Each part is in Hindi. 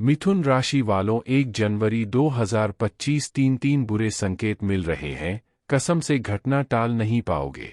मिथुन राशि वालों 1 जनवरी 2025 तीन बुरे संकेत मिल रहे हैं, कसम से घटना टाल नहीं पाओगे।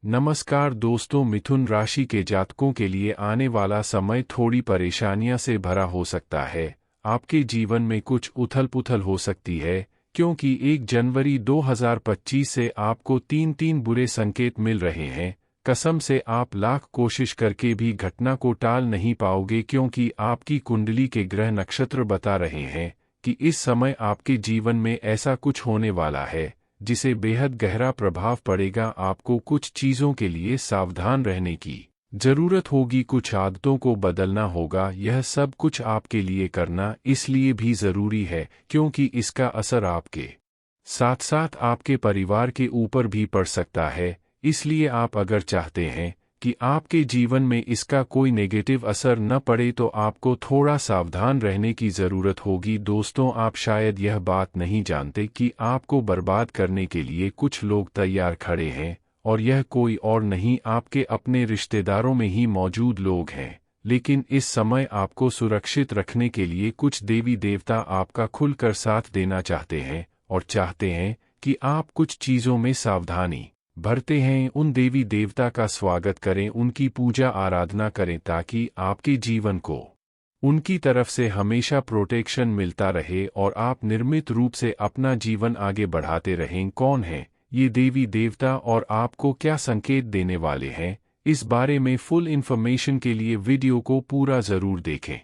नमस्कार दोस्तों, मिथुन राशि के जातकों के लिए आने वाला समय थोड़ी परेशानियां से भरा हो सकता है। आपके जीवन में कुछ उथल-पुथल हो सकती है, क्योंकि 1 जनवरी 2025 से आपको तीन बुरे संकेत मिल रहे हैं। कसम से आप लाख कोशिश करके भी घटना को टाल नहीं पाओगे, क्योंकि आपकी कुंडली के ग्रह नक्षत्र बता रहे हैं कि इस समय आपके जीवन में ऐसा कुछ होने वाला है जिसे बेहद गहरा प्रभाव पड़ेगा। आपको कुछ चीज़ों के लिए सावधान रहने की जरूरत होगी, कुछ आदतों को बदलना होगा। यह सब कुछ आपके लिए करना इसलिए भी ज़रूरी है क्योंकि इसका असर आपके साथ साथ आपके परिवार के ऊपर भी पड़ सकता है। इसलिए आप अगर चाहते हैं कि आपके जीवन में इसका कोई नेगेटिव असर न पड़े तो आपको थोड़ा सावधान रहने की ज़रूरत होगी। दोस्तों, आप शायद यह बात नहीं जानते कि आपको बर्बाद करने के लिए कुछ लोग तैयार खड़े हैं, और यह कोई और नहीं, आपके अपने रिश्तेदारों में ही मौजूद लोग हैं। लेकिन इस समय आपको सुरक्षित रखने के लिए कुछ देवी देवता आपका खुलकर साथ देना चाहते हैं और चाहते हैं कि आप कुछ चीज़ों में सावधानी भरते हैं। उन देवी देवता का स्वागत करें, उनकी पूजा आराधना करें ताकि आपके जीवन को उनकी तरफ से हमेशा प्रोटेक्शन मिलता रहे और आप निर्मित रूप से अपना जीवन आगे बढ़ाते रहें। कौन है ये देवी देवता और आपको क्या संकेत देने वाले हैं, इस बारे में फुल इन्फॉर्मेशन के लिए वीडियो को पूरा ज़रूर देखें।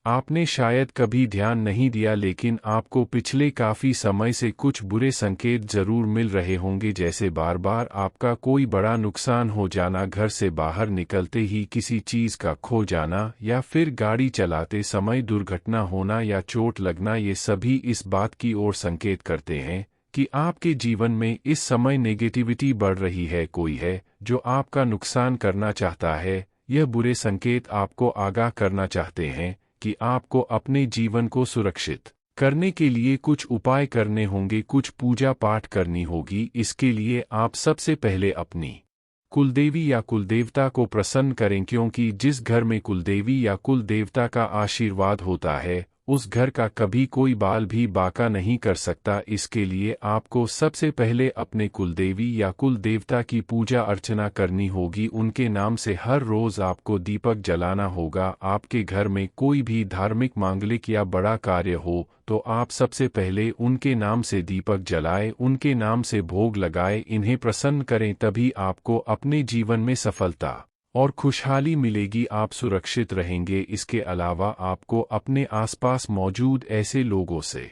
आपने शायद कभी ध्यान नहीं दिया, लेकिन आपको पिछले काफ़ी समय से कुछ बुरे संकेत जरूर मिल रहे होंगे, जैसे बार बार आपका कोई बड़ा नुकसान हो जाना, घर से बाहर निकलते ही किसी चीज़ का खो जाना, या फिर गाड़ी चलाते समय दुर्घटना होना या चोट लगना। ये सभी इस बात की ओर संकेत करते हैं कि आपके जीवन में इस समय नेगेटिविटी बढ़ रही है। कोई है जो आपका नुकसान करना चाहता है। यह बुरे संकेत आपको आगाह करना चाहते हैं कि आपको अपने जीवन को सुरक्षित करने के लिए कुछ उपाय करने होंगे, कुछ पूजा पाठ करनी होगी। इसके लिए आप सबसे पहले अपनी कुलदेवी या कुलदेवता को प्रसन्न करें, क्योंकि जिस घर में कुलदेवी या कुलदेवता का आशीर्वाद होता है उस घर का कभी कोई बाल भी बांका नहीं कर सकता। इसके लिए आपको सबसे पहले अपने कुलदेवी या कुलदेवता की पूजा अर्चना करनी होगी। उनके नाम से हर रोज आपको दीपक जलाना होगा। आपके घर में कोई भी धार्मिक, मांगलिक या बड़ा कार्य हो तो आप सबसे पहले उनके नाम से दीपक जलाएं, उनके नाम से भोग लगाएं, इन्हें प्रसन्न करें। तभी आपको अपने जीवन में सफलता और खुशहाली मिलेगी, आप सुरक्षित रहेंगे। इसके अलावा आपको अपने आसपास मौजूद ऐसे लोगों से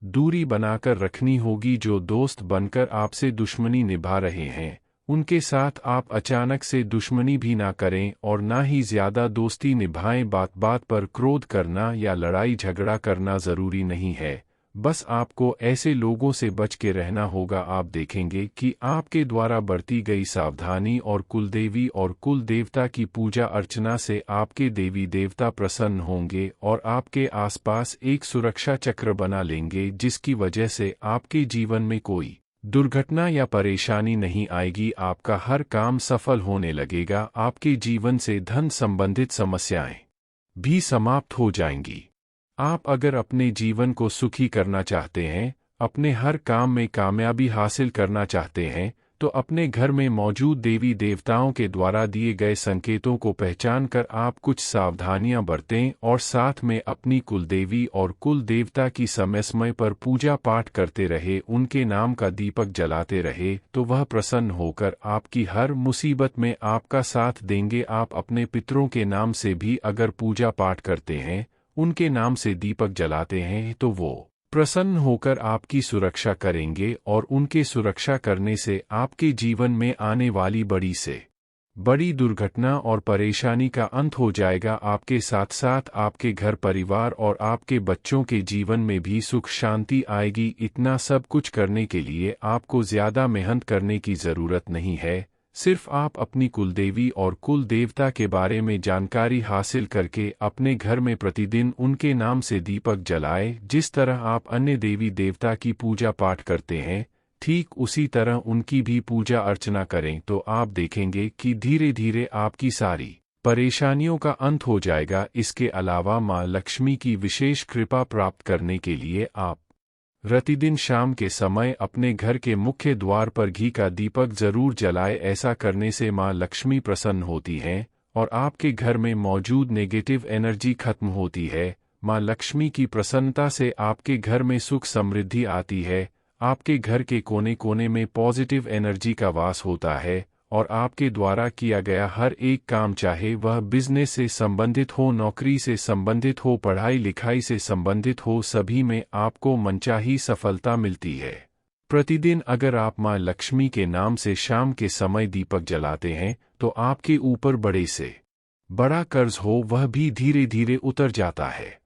दूरी बनाकर रखनी होगी जो दोस्त बनकर आपसे दुश्मनी निभा रहे हैं। उनके साथ आप अचानक से दुश्मनी भी ना करें और ना ही ज्यादा दोस्ती निभाएं। बात बात पर क्रोध करना या लड़ाई झगड़ा करना जरूरी नहीं है, बस आपको ऐसे लोगों से बच के रहना होगा। आप देखेंगे कि आपके द्वारा बरती गई सावधानी और कुलदेवी और कुल देवता की पूजा अर्चना से आपके देवी देवता प्रसन्न होंगे और आपके आसपास एक सुरक्षा चक्र बना लेंगे, जिसकी वजह से आपके जीवन में कोई दुर्घटना या परेशानी नहीं आएगी। आपका हर काम सफल होने लगेगा। आपके जीवन से धन संबंधित समस्याएं भी समाप्त हो जाएंगी। आप अगर अपने जीवन को सुखी करना चाहते हैं, अपने हर काम में कामयाबी हासिल करना चाहते हैं, तो अपने घर में मौजूद देवी देवताओं के द्वारा दिए गए संकेतों को पहचान कर आप कुछ सावधानियां बरतें और साथ में अपनी कुलदेवी और कुल देवता की समय समय पर पूजा पाठ करते रहे, उनके नाम का दीपक जलाते रहे, तो वह प्रसन्न होकर आपकी हर मुसीबत में आपका साथ देंगे। आप अपने पितरों के नाम से भी अगर पूजा पाठ करते हैं, उनके नाम से दीपक जलाते हैं, तो वो प्रसन्न होकर आपकी सुरक्षा करेंगे और उनके सुरक्षा करने से आपके जीवन में आने वाली बड़ी से बड़ी दुर्घटना और परेशानी का अंत हो जाएगा। आपके साथ साथ आपके घर परिवार और आपके बच्चों के जीवन में भी सुख शांति आएगी। इतना सब कुछ करने के लिए आपको ज्यादा मेहनत करने की जरूरत नहीं है। सिर्फ आप अपनी कुलदेवी और कुल देवता के बारे में जानकारी हासिल करके अपने घर में प्रतिदिन उनके नाम से दीपक जलाएं। जिस तरह आप अन्य देवी देवता की पूजा पाठ करते हैं, ठीक उसी तरह उनकी भी पूजा अर्चना करें, तो आप देखेंगे कि धीरे धीरे आपकी सारी परेशानियों का अंत हो जाएगा। इसके अलावा मां लक्ष्मी की विशेष कृपा प्राप्त करने के लिए आप प्रतिदिन शाम के समय अपने घर के मुख्य द्वार पर घी का दीपक जरूर जलाए। ऐसा करने से मां लक्ष्मी प्रसन्न होती हैं और आपके घर में मौजूद नेगेटिव एनर्जी खत्म होती है। मां लक्ष्मी की प्रसन्नता से आपके घर में सुख समृद्धि आती है। आपके घर के कोने कोने में पॉजिटिव एनर्जी का वास होता है और आपके द्वारा किया गया हर एक काम, चाहे वह बिजनेस से संबंधित हो, नौकरी से संबंधित हो, पढ़ाई लिखाई से संबंधित हो, सभी में आपको मनचाही सफलता मिलती है। प्रतिदिन अगर आप मां लक्ष्मी के नाम से शाम के समय दीपक जलाते हैं तो आपके ऊपर बड़े से बड़ा कर्ज हो वह भी धीरे धीरे उतर जाता है।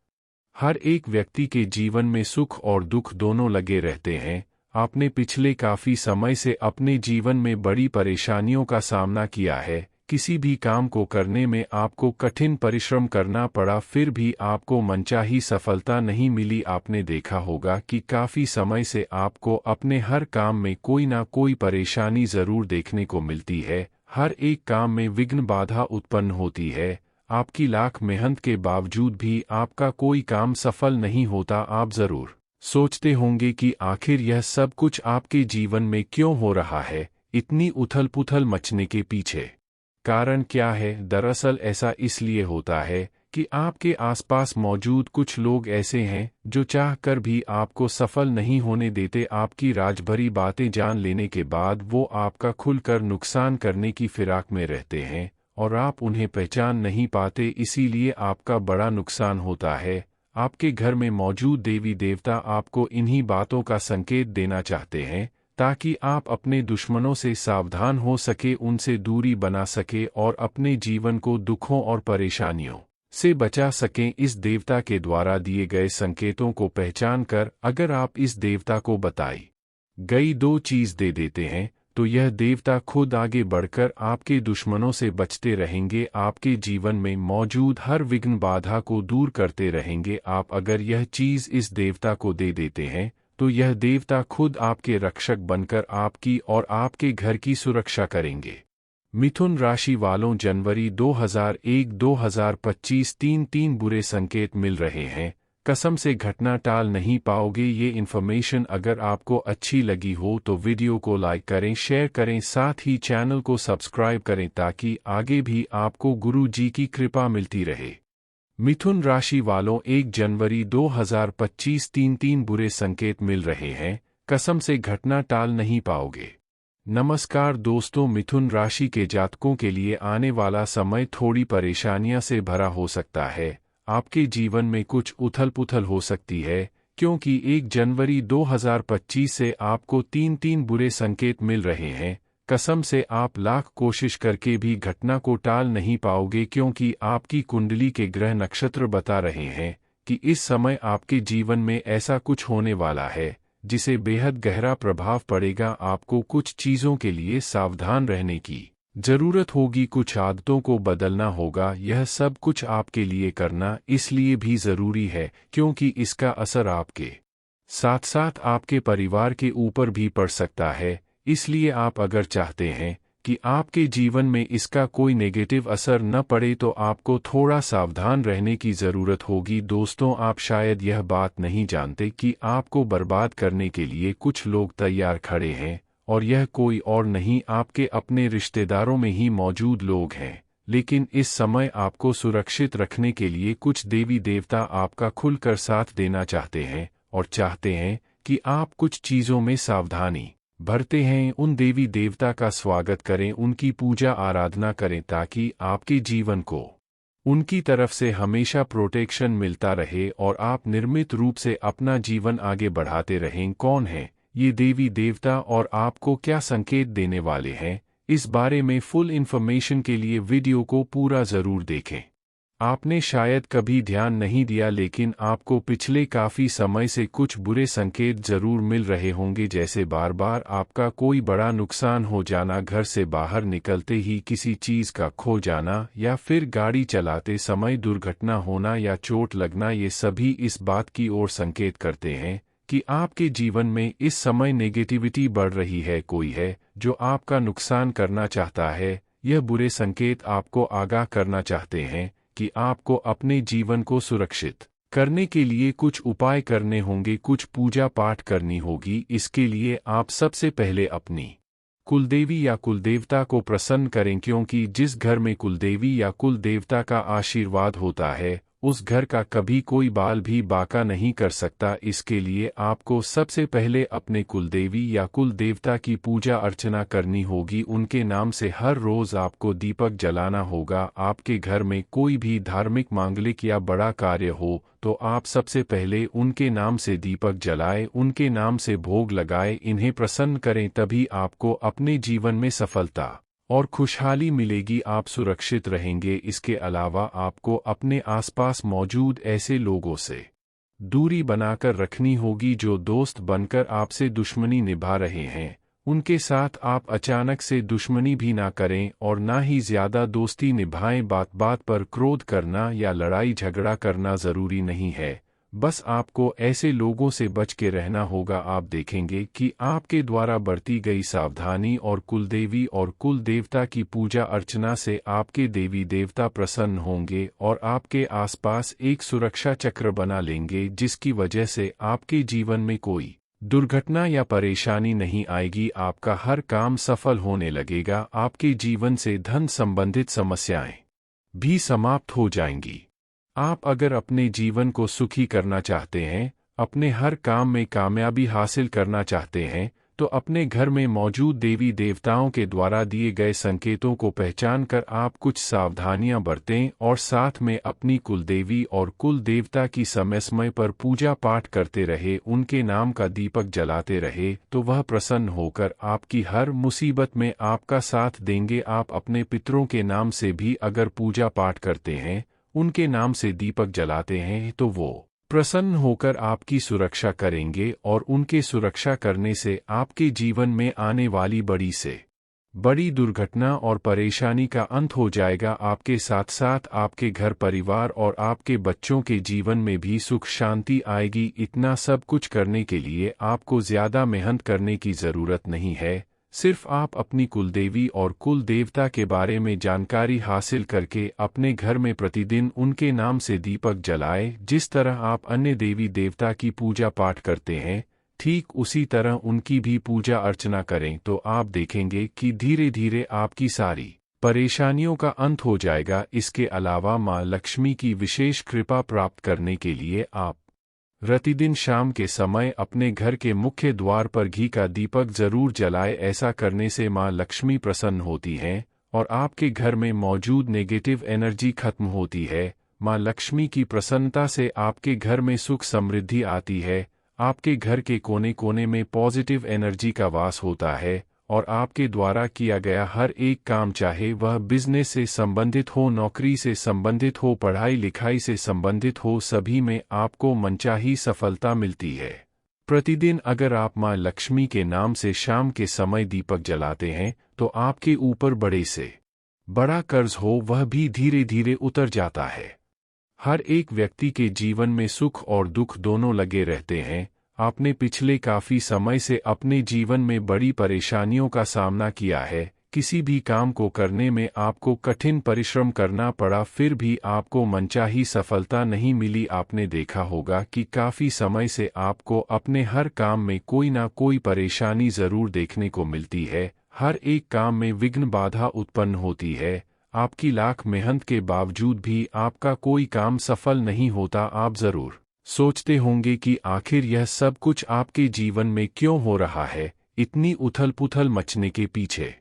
हर एक व्यक्ति के जीवन में सुख और दुख दोनों लगे रहते हैं। आपने पिछले काफी समय से अपने जीवन में बड़ी परेशानियों का सामना किया है। किसी भी काम को करने में आपको कठिन परिश्रम करना पड़ा, फिर भी आपको मनचाही सफलता नहीं मिली। आपने देखा होगा कि काफी समय से आपको अपने हर काम में कोई ना कोई परेशानी जरूर देखने को मिलती है। हर एक काम में विघ्न बाधा उत्पन्न होती है। आपकी लाख मेहनत के बावजूद भी आपका कोई काम सफल नहीं होता। आप जरूर सोचते होंगे कि आखिर यह सब कुछ आपके जीवन में क्यों हो रहा है। इतनी उथल पुथल मचने के पीछे कारण क्या है? दरअसल ऐसा इसलिए होता है कि आपके आसपास मौजूद कुछ लोग ऐसे हैं जो चाहकर भी आपको सफल नहीं होने देते। आपकी राजभरी बातें जान लेने के बाद वो आपका खुलकर नुकसान करने की फिराक में रहते हैं और आप उन्हें पहचान नहीं पाते, इसीलिए आपका बड़ा नुकसान होता है। आपके घर में मौजूद देवी देवता आपको इन्हीं बातों का संकेत देना चाहते हैं ताकि आप अपने दुश्मनों से सावधान हो सके, उनसे दूरी बना सके और अपने जीवन को दुखों और परेशानियों से बचा सकें। इस देवता के द्वारा दिए गए संकेतों को पहचान कर अगर आप इस देवता को बताई गई दो चीज दे देते हैं तो यह देवता खुद आगे बढ़कर आपके दुश्मनों से बचते रहेंगे, आपके जीवन में मौजूद हर विघ्न बाधा को दूर करते रहेंगे। आप अगर यह चीज इस देवता को दे देते हैं तो यह देवता खुद आपके रक्षक बनकर आपकी और आपके घर की सुरक्षा करेंगे। मिथुन राशि वालों, जनवरी 2001-2025 तीन बुरे संकेत मिल रहे हैं। कसम से घटना टाल नहीं पाओगे। ये इन्फॉर्मेशन अगर आपको अच्छी लगी हो तो वीडियो को लाइक करें, शेयर करें, साथ ही चैनल को सब्सक्राइब करें ताकि आगे भी आपको गुरु जी की कृपा मिलती रहे। मिथुन राशि वालों, 1 जनवरी 2025 तीन बुरे संकेत मिल रहे हैं। कसम से घटना टाल नहीं पाओगे। नमस्कार दोस्तों, मिथुन राशि के जातकों के लिए आने वाला समय थोड़ी परेशानियां से भरा हो सकता है। आपके जीवन में कुछ उथल पुथल हो सकती है क्योंकि 1 जनवरी 2025 से आपको तीन बुरे संकेत मिल रहे हैं। कसम से आप लाख कोशिश करके भी घटना को टाल नहीं पाओगे क्योंकि आपकी कुंडली के ग्रह नक्षत्र बता रहे हैं कि इस समय आपके जीवन में ऐसा कुछ होने वाला है जिसे बेहद गहरा प्रभाव पड़ेगा। आपको कुछ चीजों के लिए सावधान रहने की जरूरत होगी, कुछ आदतों को बदलना होगा। यह सब कुछ आपके लिए करना इसलिए भी जरूरी है क्योंकि इसका असर आपके साथ साथ आपके परिवार के ऊपर भी पड़ सकता है। इसलिए आप अगर चाहते हैं कि आपके जीवन में इसका कोई नेगेटिव असर न पड़े तो आपको थोड़ा सावधान रहने की जरूरत होगी। दोस्तों, आप शायद यह बात नहीं जानते कि आपको बर्बाद करने के लिए कुछ लोग तैयार खड़े हैं और यह कोई और नहीं, आपके अपने रिश्तेदारों में ही मौजूद लोग हैं। लेकिन इस समय आपको सुरक्षित रखने के लिए कुछ देवी देवता आपका खुलकर साथ देना चाहते हैं और चाहते हैं कि आप कुछ चीजों में सावधानी बरते हैं। उन देवी देवता का स्वागत करें, उनकी पूजा आराधना करें ताकि आपके जीवन को उनकी तरफ से हमेशा प्रोटेक्शन मिलता रहे और आप निर्मित रूप से अपना जीवन आगे बढ़ाते रहें। कौन है ये देवी देवता और आपको क्या संकेत देने वाले हैं, इस बारे में फुल इन्फॉर्मेशन के लिए वीडियो को पूरा जरूर देखें। आपने शायद कभी ध्यान नहीं दिया लेकिन आपको पिछले काफी समय से कुछ बुरे संकेत जरूर मिल रहे होंगे, जैसे बार बार आपका कोई बड़ा नुकसान हो जाना, घर से बाहर निकलते ही किसी चीज का खो जाना या फिर गाड़ी चलाते समय दुर्घटना होना या चोट लगना। ये सभी इस बात की ओर संकेत करते हैं कि आपके जीवन में इस समय नेगेटिविटी बढ़ रही है। कोई है जो आपका नुकसान करना चाहता है यह बुरे संकेत आपको आगाह करना चाहते हैं कि आपको अपने जीवन को सुरक्षित करने के लिए कुछ उपाय करने होंगे, कुछ पूजा पाठ करनी होगी। इसके लिए आप सबसे पहले अपनी कुलदेवी या कुलदेवता को प्रसन्न करें, क्योंकि जिस घर में कुलदेवी या कुलदेवता का आशीर्वाद होता है उस घर का कभी कोई बाल भी बांका नहीं कर सकता। इसके लिए आपको सबसे पहले अपने कुलदेवी या कुलदेवता की पूजा अर्चना करनी होगी। उनके नाम से हर रोज आपको दीपक जलाना होगा। आपके घर में कोई भी धार्मिक, मांगलिक या बड़ा कार्य हो तो आप सबसे पहले उनके नाम से दीपक जलाएं, उनके नाम से भोग लगाएं, इन्हें प्रसन्न करें। तभी आपको अपने जीवन में सफलता और खुशहाली मिलेगी, आप सुरक्षित रहेंगे। इसके अलावा आपको अपने आसपास मौजूद ऐसे लोगों से दूरी बनाकर रखनी होगी जो दोस्त बनकर आपसे दुश्मनी निभा रहे हैं। उनके साथ आप अचानक से दुश्मनी भी ना करें और ना ही ज्यादा दोस्ती निभाएं। बात बात पर क्रोध करना या लड़ाई झगड़ा करना जरूरी नहीं है, बस आपको ऐसे लोगों से बच के रहना होगा। आप देखेंगे कि आपके द्वारा बरती गई सावधानी और कुलदेवी और कुलदेवता की पूजा अर्चना से आपके देवी देवता प्रसन्न होंगे और आपके आसपास एक सुरक्षा चक्र बना लेंगे, जिसकी वजह से आपके जीवन में कोई दुर्घटना या परेशानी नहीं आएगी। आपका हर काम सफल होने लगेगा। आपके जीवन से धन संबंधित समस्याएं भी समाप्त हो जाएंगी। आप अगर अपने जीवन को सुखी करना चाहते हैं, अपने हर काम में कामयाबी हासिल करना चाहते हैं, तो अपने घर में मौजूद देवी देवताओं के द्वारा दिए गए संकेतों को पहचान कर आप कुछ सावधानियां बरतें और साथ में अपनी कुलदेवी और कुल देवता की समय समय पर पूजा पाठ करते रहे, उनके नाम का दीपक जलाते रहे, तो वह प्रसन्न होकर आपकी हर मुसीबत में आपका साथ देंगे। आप अपने पितरों के नाम से भी अगर पूजा पाठ करते हैं, उनके नाम से दीपक जलाते हैं, तो वो प्रसन्न होकर आपकी सुरक्षा करेंगे और उनके सुरक्षा करने से आपके जीवन में आने वाली बड़ी से बड़ी दुर्घटना और परेशानी का अंत हो जाएगा। आपके साथ साथ आपके घर परिवार और आपके बच्चों के जीवन में भी सुख शांति आएगी। इतना सब कुछ करने के लिए आपको ज्यादा मेहनत करने की जरूरत नहीं है, सिर्फ आप अपनी कुलदेवी और कुल देवता के बारे में जानकारी हासिल करके अपने घर में प्रतिदिन उनके नाम से दीपक जलाएं। जिस तरह आप अन्य देवी देवता की पूजा पाठ करते हैं, ठीक उसी तरह उनकी भी पूजा अर्चना करें, तो आप देखेंगे कि धीरे धीरे आपकी सारी परेशानियों का अंत हो जाएगा। इसके अलावा मां लक्ष्मी की विशेष कृपा प्राप्त करने के लिए आप प्रतिदिन शाम के समय अपने घर के मुख्य द्वार पर घी का दीपक जरूर जलाएं। ऐसा करने से मां लक्ष्मी प्रसन्न होती हैं और आपके घर में मौजूद नेगेटिव एनर्जी खत्म होती है। मां लक्ष्मी की प्रसन्नता से आपके घर में सुख समृद्धि आती है। आपके घर के कोने कोने में पॉजिटिव एनर्जी का वास होता है और आपके द्वारा किया गया हर एक काम, चाहे वह बिजनेस से संबंधित हो, नौकरी से संबंधित हो, पढ़ाई लिखाई से संबंधित हो, सभी में आपको मनचाही सफलता मिलती है। प्रतिदिन अगर आप मां लक्ष्मी के नाम से शाम के समय दीपक जलाते हैं, तो आपके ऊपर बड़े से बड़ा कर्ज हो वह भी धीरे धीरे उतर जाता है। हर एक व्यक्ति के जीवन में सुख और दुख दोनों लगे रहते हैं। आपने पिछले काफी समय से अपने जीवन में बड़ी परेशानियों का सामना किया है, किसी भी काम को करने में आपको कठिन परिश्रम करना पड़ा, फिर भी आपको मनचाही सफलता नहीं मिली। आपने देखा होगा कि काफी समय से आपको अपने हर काम में कोई ना कोई परेशानी जरूर देखने को मिलती है। हर एक काम में विघ्न बाधा उत्पन्न होती है। आपकी लाख मेहनत के बावजूद भी आपका कोई काम सफल नहीं होता। आप जरूर सोचते होंगे कि आखिर यह सब कुछ आपके जीवन में क्यों हो रहा है, इतनी उथल पुथल मचने के पीछे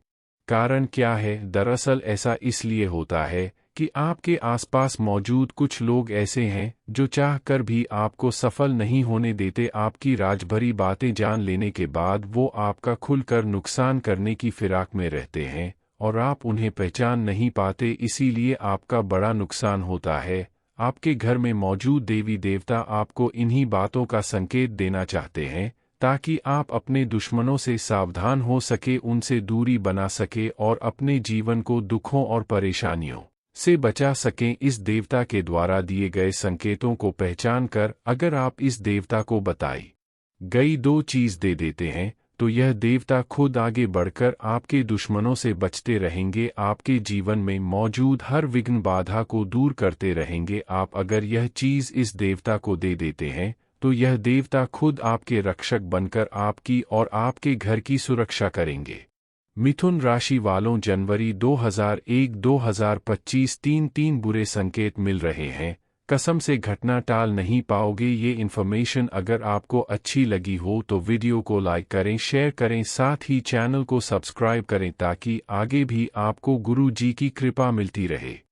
कारण क्या है? दरअसल ऐसा इसलिए होता है कि आपके आसपास मौजूद कुछ लोग ऐसे हैं जो चाहकर भी आपको सफल नहीं होने देते। आपकी राजभरी बातें जान लेने के बाद वो आपका खुलकर नुकसान करने की फिराक में रहते हैं और आप उन्हें पहचान नहीं पाते, इसीलिए आपका बड़ा नुकसान होता है। आपके घर में मौजूद देवी देवता आपको इन्हीं बातों का संकेत देना चाहते हैं ताकि आप अपने दुश्मनों से सावधान हो सके, उनसे दूरी बना सके और अपने जीवन को दुखों और परेशानियों से बचा सकें। इस देवता के द्वारा दिए गए संकेतों को पहचान कर अगर आप इस देवता को बताई गई 2 चीज दे देते हैं, तो यह देवता खुद आगे बढ़कर आपके दुश्मनों से बचते रहेंगे, आपके जीवन में मौजूद हर विघ्न बाधा को दूर करते रहेंगे। आप अगर यह चीज़ इस देवता को दे देते हैं तो यह देवता खुद आपके रक्षक बनकर आपकी और आपके घर की सुरक्षा करेंगे। मिथुन राशि वालों, जनवरी 2001-2025 तीन बुरे संकेत मिल रहे हैं। कसम से घटना टाल नहीं पाओगे। ये इन्फॉर्मेशन अगर आपको अच्छी लगी हो तो वीडियो को लाइक करें, शेयर करें, साथ ही चैनल को सब्सक्राइब करें ताकि आगे भी आपको गुरु जी की कृपा मिलती रहे।